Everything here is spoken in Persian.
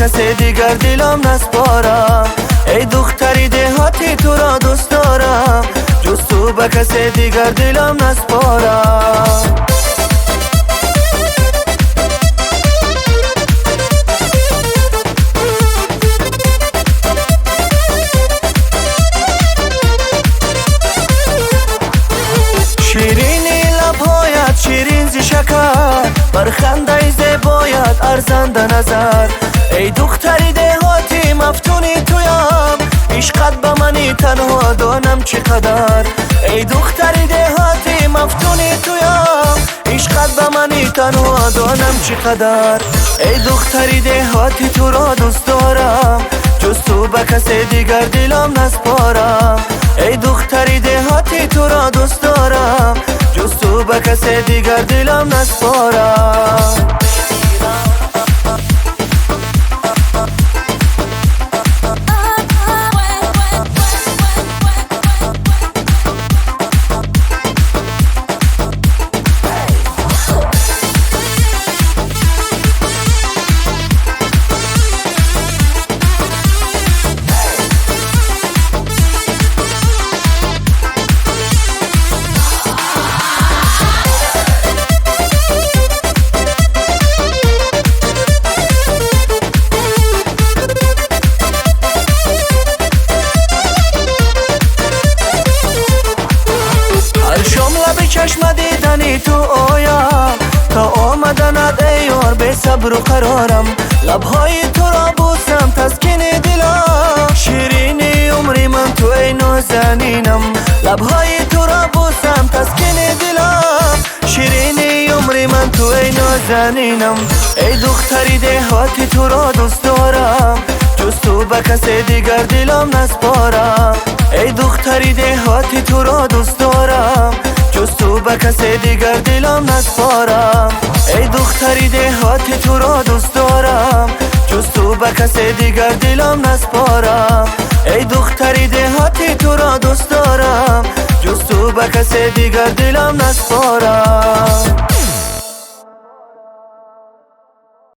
کس دیگر دلم نسپارم. ای دختری دهاتی تو را دوست دارم، جز تو به کس دیگر دلم نسپارم. شیرینی لبهایت شیرین زی شکر، بر خنده زیبایت ارزنده نظر. ای دختری دهاتی مفتونی تویم، عشقت به منی تنها دانم چقدر. ای دختری دهاتی مفتونی تویم، عشقت به منی تنها دانم چقدر. ای دختری دهاتی تو را دوست دارم، جز تو به کس دیگر دلم نسپارم. ای دختری دهاتی تو را دوست دارم، جز تو به کس دیگر دلم نسپارم. چشم دیدنی تو آیم، تا آمدنت ای یار به صبر و قرارم. لبهای تو را بوسم تسکین دلم، شیرینی عمری من تو ای نازنینم. لبهای تو را بوسم تسکین دلم، شیرینی عمری من تو ای نازنینم. ای دختری دهاتی تو را دوست دارم، جز تو به کس دیگر دلم نسپارم. ای دختری دهاتی تو را دوست دارم، جز تو به کس دیگر دلم نسپارم. ای دختری دهاتی تو را دوست دارم، جز تو به کس دیگر دلم نسپارم. ای دختری دهاتی تو را دوست دارم، جز تو به کس دیگر دلم نسپارم.